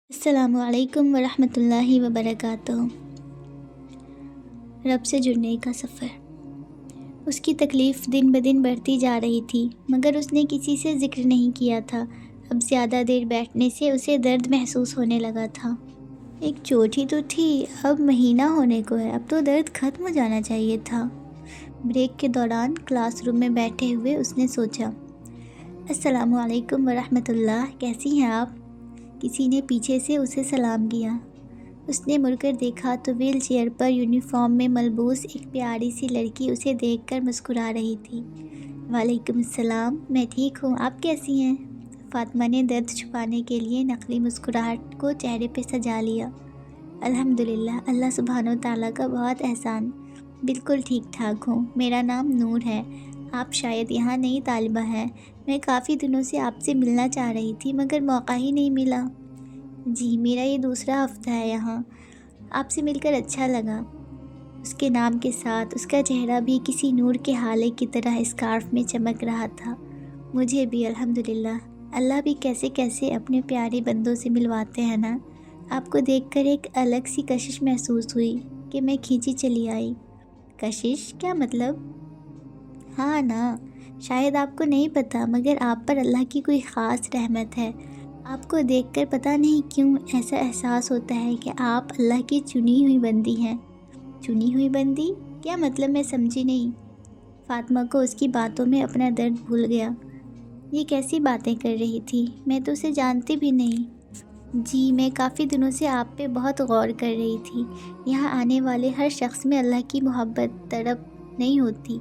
السلام علیکم ورحمۃ اللہ وبرکاتہ۔ رب سے جڑنے کا سفر۔ اس کی تکلیف دن بدن بڑھتی جا رہی تھی، مگر اس نے کسی سے ذکر نہیں کیا تھا۔ اب زیادہ دیر بیٹھنے سے اسے درد محسوس ہونے لگا تھا۔ ایک چوٹ ہی تو تھی، اب مہینہ ہونے کو ہے، اب تو درد ختم ہو جانا چاہیے تھا۔ بریک کے دوران کلاس روم میں بیٹھے ہوئے اس نے سوچا، السلام علیکم ورحمۃ اللہ، کیسی ہیں آپ؟ کسی نے پیچھے سے اسے سلام کیا۔ اس نے مڑ کر دیکھا تو ویل چیئر پر یونیفارم میں ملبوس ایک پیاری سی لڑکی اسے دیکھ کر مسکرا رہی تھی۔ وعلیکم السلام، میں ٹھیک ہوں، آپ کیسی ہیں؟ فاطمہ نے درد چھپانے کے لیے نقلی مسکراہٹ کو چہرے پہ سجا لیا۔ الحمدللہ، اللہ سبحانہ و تعالیٰ کا بہت احسان، بالکل ٹھیک ٹھاک ہوں۔ میرا نام نور ہے، آپ شاید یہاں نئی طالبہ ہیں۔ میں کافی دنوں سے آپ سے ملنا چاہ رہی تھی مگر موقع ہی نہیں ملا۔ جی، میرا یہ دوسرا ہفتہ ہے یہاں، آپ سے مل کر اچھا لگا۔ اس کے نام کے ساتھ اس کا چہرہ بھی کسی نور کے ہالے کی طرح اسکارف میں چمک رہا تھا۔ مجھے بھی الحمدللہ، اللہ بھی کیسے کیسے اپنے پیارے بندوں سے ملواتے ہیں نا۔ آپ کو دیکھ کر ایک الگ سی کشش محسوس ہوئی کہ میں کھینچی چلی آئی۔ کشش؟ کیا مطلب؟ ہاں نا، شاید آپ کو نہیں پتہ مگر آپ پر اللہ کی کوئی خاص رحمت ہے۔ آپ کو دیکھ کر پتہ نہیں کیوں ایسا احساس ہوتا ہے کہ آپ اللہ کی چنی ہوئی بندی ہیں۔ چنی ہوئی بندی؟ کیا مطلب؟ میں سمجھی نہیں۔ فاطمہ کو اس کی باتوں میں اپنا درد بھول گیا۔ یہ کیسی باتیں کر رہی تھی؟ میں تو اسے جانتی بھی نہیں۔ جی، میں کافی دنوں سے آپ پہ بہت غور کر رہی تھی۔ یہاں آنے والے ہر شخص میں اللہ کی محبت طلب نہیں ہوتی،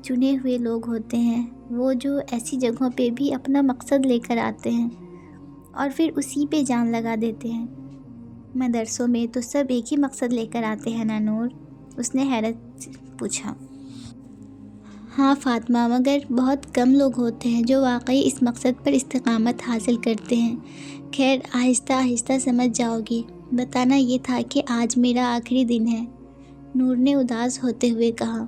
چنے ہوئے لوگ ہوتے ہیں، وہ جو ایسی جگہوں پہ بھی اپنا مقصد لے کر آتے ہیں اور پھر اسی پہ جان لگا دیتے ہیں۔ مدرسوں میں تو سب ایک ہی مقصد لے کر آتے ہیں نا نور؟ اس نے حیرت سے پوچھا۔ ہاں فاطمہ، مگر بہت کم لوگ ہوتے ہیں جو واقعی اس مقصد پر استقامت حاصل کرتے ہیں۔ خیر، آہستہ آہستہ سمجھ جاؤ گی۔ بتانا یہ تھا کہ آج میرا آخری دن ہے، نور نے اداس ہوتے ہوئے کہا۔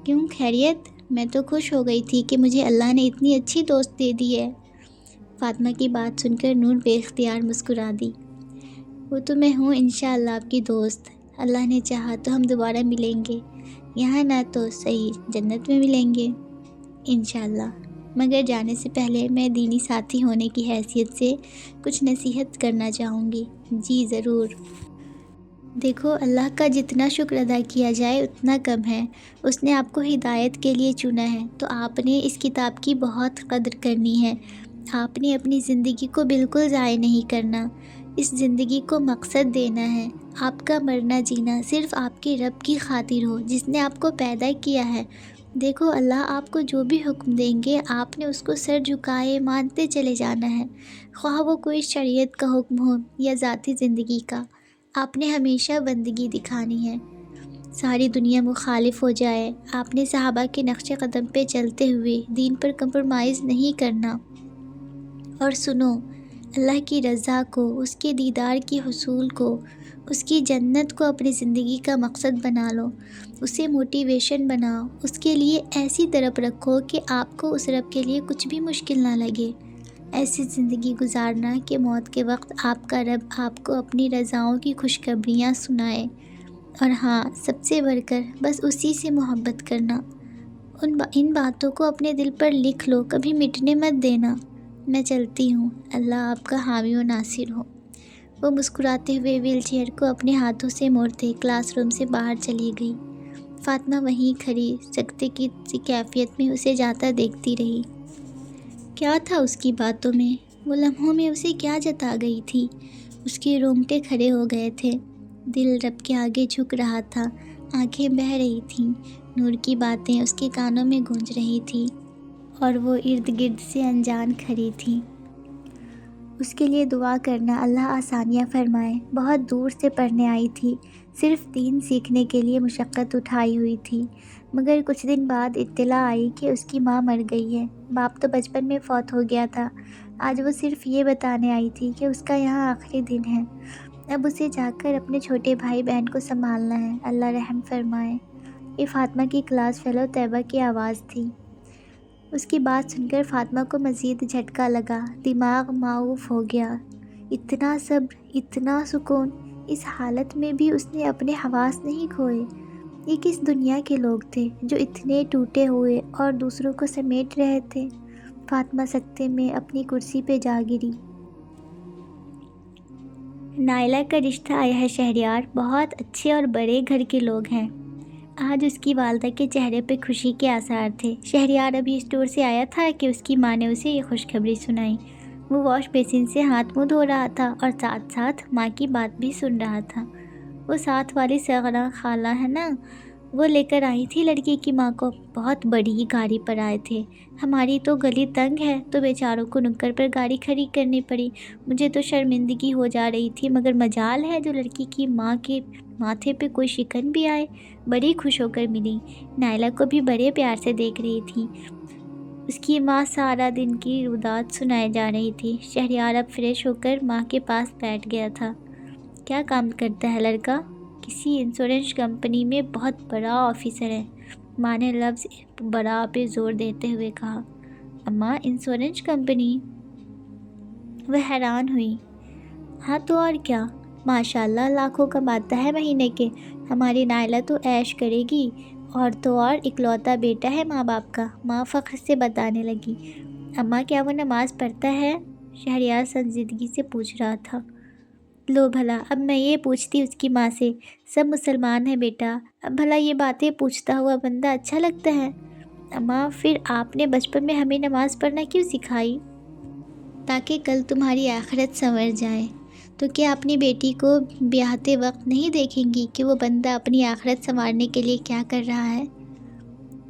کیوں، خیریت؟ میں تو خوش ہو گئی تھی کہ مجھے اللہ نے اتنی اچھی دوست دے دی ہے۔ فاطمہ کی بات سن کر نور بے اختیار مسکرا دی۔ وہ تو میں ہوں انشاءاللہ آپ کی دوست، اللہ نے چاہا تو ہم دوبارہ ملیں گے، یہاں نہ تو صحیح جنت میں ملیں گے انشاءاللہ۔ مگر جانے سے پہلے میں دینی ساتھی ہونے کی حیثیت سے کچھ نصیحت کرنا چاہوں گی۔ جی ضرور۔ دیکھو، اللہ کا جتنا شکر ادا کیا جائے اتنا کم ہے۔ اس نے آپ کو ہدایت کے لیے چنا ہے تو آپ نے اس کتاب کی بہت قدر کرنی ہے۔ آپ نے اپنی زندگی کو بالکل ضائع نہیں کرنا، اس زندگی کو مقصد دینا ہے۔ آپ کا مرنا جینا صرف آپ کے رب کی خاطر ہو جس نے آپ کو پیدا کیا ہے۔ دیکھو، اللہ آپ کو جو بھی حکم دیں گے آپ نے اس کو سر جھکائے مانتے چلے جانا ہے، خواہ وہ کوئی شریعت کا حکم ہو یا ذاتی زندگی کا۔ آپ نے ہمیشہ بندگی دکھانی ہے، ساری دنیا مخالف ہو جائے، آپ نے صحابہ کے نقش قدم پہ چلتے ہوئے دین پر کمپرومائز نہیں کرنا۔ اور سنو، اللہ کی رضا کو، اس کے دیدار کی حصول کو، اس کی جنت کو اپنی زندگی کا مقصد بنا لو، اسے موٹیویشن بناؤ، اس کے لیے ایسی طرف رکھو کہ آپ کو اس رب کے لیے کچھ بھی مشکل نہ لگے۔ ایسی زندگی گزارنا کہ موت کے وقت آپ کا رب آپ کو اپنی رضاؤں کی خوشخبریاں سنائے۔ اور ہاں، سب سے بڑھ کر بس اسی سے محبت کرنا۔ ان باتوں کو اپنے دل پر لکھ لو، کبھی مٹنے مت دینا۔ میں چلتی ہوں، اللہ آپ کا حامی و ناصر ہو۔ وہ مسکراتے ہوئے ویل چیئر کو اپنے ہاتھوں سے موڑتے کلاس روم سے باہر چلی گئی۔ فاطمہ وہیں کھڑی سکتے کی سی کیفیت میں اسے جاتا دیکھتی رہی۔ کیا تھا اس کی باتوں میں؟ وہ لمحوں میں اسے کیا جتا گئی تھی؟ اس کے رونگٹے کھڑے ہو گئے تھے، دل رب کے آگے جھک رہا تھا، آنکھیں بہہ رہی تھیں، نور کی باتیں اس کے کانوں میں گونج رہی تھیں اور وہ ارد گرد سے انجان کھڑی تھی۔ اس کے لیے دعا کرنا اللہ آسانیاں فرمائے۔ بہت دور سے پڑھنے آئی تھی، صرف دین سیکھنے کے لیے مشقت اٹھائی ہوئی تھی، مگر کچھ دن بعد اطلاع آئی کہ اس کی ماں مر گئی ہے۔ باپ تو بچپن میں فوت ہو گیا تھا۔ آج وہ صرف یہ بتانے آئی تھی کہ اس کا یہاں آخری دن ہے، اب اسے جا کر اپنے چھوٹے بھائی بہن کو سنبھالنا ہے، اللہ رحم فرمائے۔ یہ فاطمہ کی کلاس فیلو طیبہ کی آواز تھی۔ اس کی بات سن کر فاطمہ کو مزید جھٹکا لگا، دماغ معوف ہو گیا۔ اتنا صبر، اتنا سکون، اس حالت میں بھی اس نے اپنے حواس نہیں کھوئے۔ یہ کس دنیا کے لوگ تھے جو اتنے ٹوٹے ہوئے اور دوسروں کو سمیٹ رہے تھے؟ فاطمہ سکتے میں اپنی کرسی پہ جا گری۔ نائلہ کا رشتہ آیا ہے شہریار، بہت اچھے اور بڑے گھر کے لوگ ہیں۔ آج اس کی والدہ کے چہرے پہ خوشی کے آثار تھے۔ شہریار ابھی اسٹور سے آیا تھا کہ اس کی ماں نے اسے یہ خوشخبری سنائی۔ وہ واش بیسن سے ہاتھ منہ دھو رہا تھا اور ساتھ ساتھ ماں کی بات بھی سن رہا تھا۔ وہ ساتھ والی سغرا خالہ ہے نا، وہ لے کر آئی تھی لڑکی کی ماں کو، بہت بڑی گاڑی پر آئے تھے۔ ہماری تو گلی تنگ ہے تو بیچاروں کو نکڑ پر گاڑی کھڑی کرنی پڑی۔ مجھے تو شرمندگی ہو جا رہی تھی، مگر مجال ہے جو لڑکی کی ماں کے ماتھے پہ کوئی شکن بھی آئے۔ بڑی خوش ہو کر ملی، نائلہ کو بھی بڑے پیار سے دیکھ رہی تھی۔ اس کی ماں سارا دن کی رودات سنائے جا رہی تھی۔ شہریار اب فریش ہو کر ماں کے پاس بیٹھ گیا تھا۔ کیا کام کرتا ہے لڑکا؟ کسی انشورنس کمپنی میں بہت بڑا آفیسر ہے، ماں نے لفظ بڑا پہ زور دیتے ہوئے کہا۔ اماں، انشورنس کمپنی؟ وہ حیران ہوئی۔ ہاں تو اور کیا، ماشاءاللہ لاکھوں کماتا ہے مہینے کے۔ ہماری نائلہ تو عیش کرے گی، اور تو اور اکلوتا بیٹا ہے ماں باپ کا، ماں فخر سے بتانے لگی۔ اماں، کیا وہ نماز پڑھتا ہے؟ شہریار سنجیدگی سے پوچھ رہا تھا۔ لو بھلا، اب میں یہ پوچھتی اس کی ماں سے، سب مسلمان ہیں بیٹا، اب بھلا یہ باتیں پوچھتا ہوا بندہ اچھا لگتا ہے؟ اماں، پھر آپ نے بچپن میں ہمیں نماز پڑھنا کیوں سکھائی؟ تاکہ کل تمہاری آخرت سنور جائے۔ تو کیا اپنی بیٹی کو بیاہتے وقت نہیں دیکھیں گی کہ وہ بندہ اپنی آخرت سنوارنے کے لیے کیا کر رہا ہے؟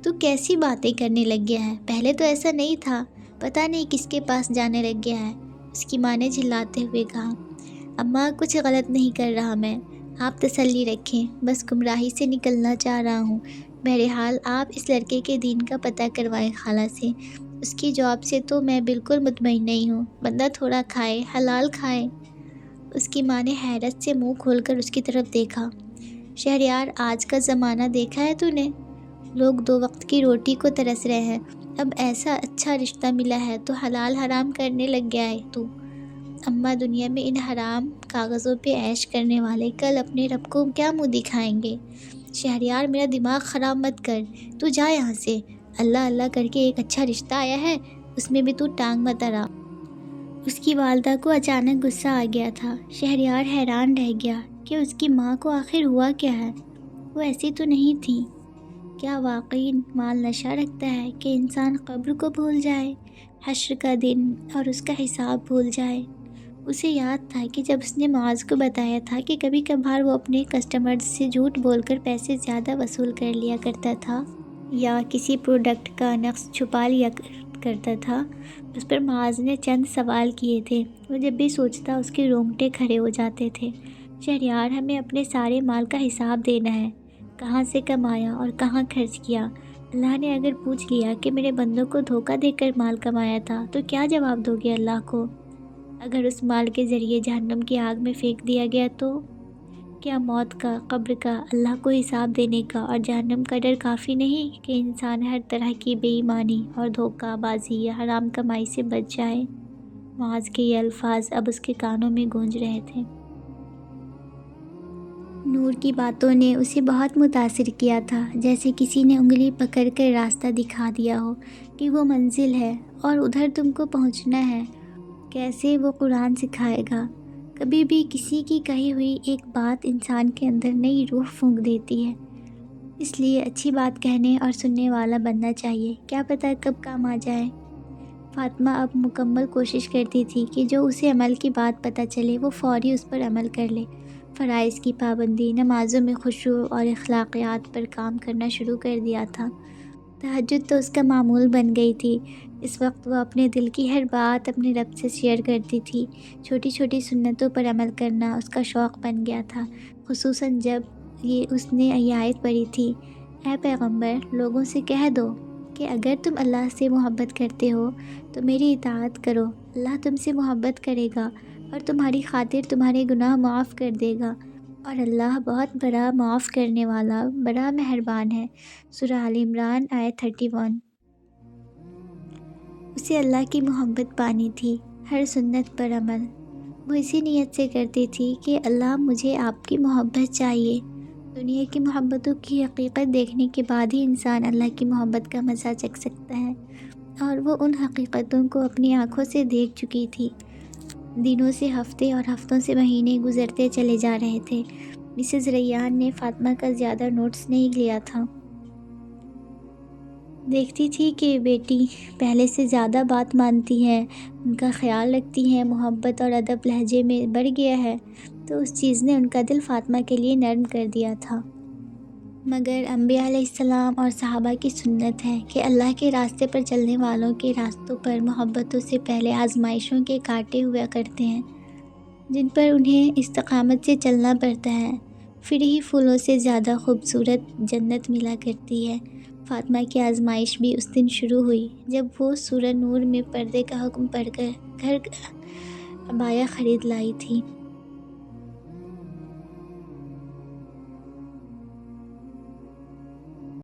تو کیسی باتیں کرنے لگ گیا ہے، پہلے تو ایسا نہیں تھا، پتہ نہیں کس کے پاس جانے لگ گیا ہے، اس کی ماں نے جھلاتے ہوئے کہا۔ اماں، کچھ غلط نہیں کر رہا میں، آپ تسلی رکھیں، بس گمراہی سے نکلنا چاہ رہا ہوں۔ بہرحال آپ اس لڑکے کے دین کا پتہ کروائیں خالہ سے، اس کی جواب سے تو میں بالکل مطمئن نہیں ہوں، بندہ تھوڑا کھائے، حلال کھائے۔ اس کی ماں نے حیرت سے منہ کھول کر اس کی طرف دیکھا۔ شہریار، آج کا زمانہ دیکھا ہے تو نے؟ لوگ 2 وقت کی روٹی کو ترس رہے ہیں، اب ایسا اچھا رشتہ ملا ہے تو حلال حرام کرنے لگ گیا ہے تو؟ اماں، دنیا میں ان حرام کاغذوں پہ عیش کرنے والے کل اپنے رب کو کیا منہ دکھائیں گے؟ شہریار، میرا دماغ خراب مت کر، تو جا یہاں سے، اللہ اللہ کر کے ایک اچھا رشتہ آیا ہے، اس میں بھی تو ٹانگ مت اڑا۔ اس کی والدہ کو اچانک غصہ آ گیا تھا۔ شہریار حیران رہ گیا کہ اس کی ماں کو آخر ہوا کیا ہے، وہ ایسی تو نہیں تھی۔ کیا واقعی مال نشہ رکھتا ہے کہ انسان قبر کو بھول جائے، حشر کا دن اور اس کا حساب بھول جائے؟ اسے یاد تھا کہ جب اس نے معاذ کو بتایا تھا کہ کبھی کبھار وہ اپنے کسٹمرز سے جھوٹ بول کر پیسے زیادہ وصول کر لیا کرتا تھا یا کسی پروڈکٹ کا نقص چھپا لیا کرتا تھا، اس پر معاذ نے چند سوال کیے تھے۔ وہ جب بھی سوچتا اس کے رونگٹے کھڑے ہو جاتے تھے۔ شہریار، ہمیں اپنے سارے مال کا حساب دینا ہے، کہاں سے کمایا اور کہاں خرچ کیا۔ اللہ نے اگر پوچھ لیا کہ میرے بندوں کو دھوکہ دے کر مال کمایا تھا تو کیا جواب دو گے اللہ کو؟ اگر اس مال کے ذریعے جہنم کی آگ میں پھینک دیا گیا تو؟ کیا موت کا، قبر کا، اللہ کو حساب دینے کا اور جہنم کا ڈر کافی نہیں کہ انسان ہر طرح کی بے ایمانی اور دھوکہ بازی یا حرام کمائی سے بچ جائے؟ معاذ کے یہ الفاظ اب اس کے کانوں میں گونج رہے تھے۔ نور کی باتوں نے اسے بہت متاثر کیا تھا، جیسے کسی نے انگلی پکڑ کر راستہ دکھا دیا ہو کہ وہ منزل ہے اور ادھر تم کو پہنچنا ہے۔ کیسے وہ قرآن سکھائے گا؟ کبھی بھی کسی کی کہی ہوئی ایک بات انسان کے اندر نئی روح پھونک دیتی ہے، اس لیے اچھی بات کہنے اور سننے والا بننا چاہیے، کیا پتہ کب کام آ جائے۔ فاطمہ اب مکمل کوشش کرتی تھی کہ جو اسے عمل کی بات پتہ چلے وہ فوری اس پر عمل کر لے۔ فرائض کی پابندی، نمازوں میں خشوع اور اخلاقیات پر کام کرنا شروع کر دیا تھا۔ تہجد تو اس کا معمول بن گئی تھی۔ اس وقت وہ اپنے دل کی ہر بات اپنے رب سے شیئر کرتی تھی۔ چھوٹی چھوٹی سنتوں پر عمل کرنا اس کا شوق بن گیا تھا، خصوصاً جب اس نے یہ آیت پڑھی تھی، اے پیغمبر، لوگوں سے کہہ دو کہ اگر تم اللہ سے محبت کرتے ہو تو میری اطاعت کرو، اللہ تم سے محبت کرے گا اور تمہاری خاطر تمہارے گناہ معاف کر دے گا، اور اللہ بہت بڑا معاف کرنے والا، بڑا مہربان ہے۔ سورہ آل عمران آیت 31۔ اسے اللہ کی محبت پانی تھی، ہر سنت پر عمل، وہ اسی نیت سے کرتی تھی کہ اللہ مجھے آپ کی محبت چاہیے۔ دنیا کی محبتوں کی حقیقت دیکھنے کے بعد ہی انسان اللہ کی محبت کا مزہ چکھ سکتا ہے، اور وہ ان حقیقتوں کو اپنی آنکھوں سے دیکھ چکی تھی۔ دنوں سے ہفتے اور ہفتوں سے مہینے گزرتے چلے جا رہے تھے۔ مسز ریان نے فاطمہ کا زیادہ نوٹس نہیں لیا تھا۔ دیکھتی تھی کہ بیٹی پہلے سے زیادہ بات مانتی ہے، ان کا خیال رکھتی ہے، محبت اور ادب لہجے میں بڑھ گیا ہے، تو اس چیز نے ان کا دل فاطمہ کے لیے نرم کر دیا تھا۔ مگر انبیاء علیہ السلام اور صحابہ کی سنت ہے کہ اللہ کے راستے پر چلنے والوں کے راستوں پر محبتوں سے پہلے آزمائشوں کے کانٹے ہوا کرتے ہیں، جن پر انہیں استقامت سے چلنا پڑتا ہے، پھر ہی پھولوں سے زیادہ خوبصورت جنت ملا کرتی ہے۔ فاطمہ کی آزمائش بھی اس دن شروع ہوئی جب وہ سورہ نور میں پردے کا حکم پڑھ کر گھر عبایا خرید لائی تھی۔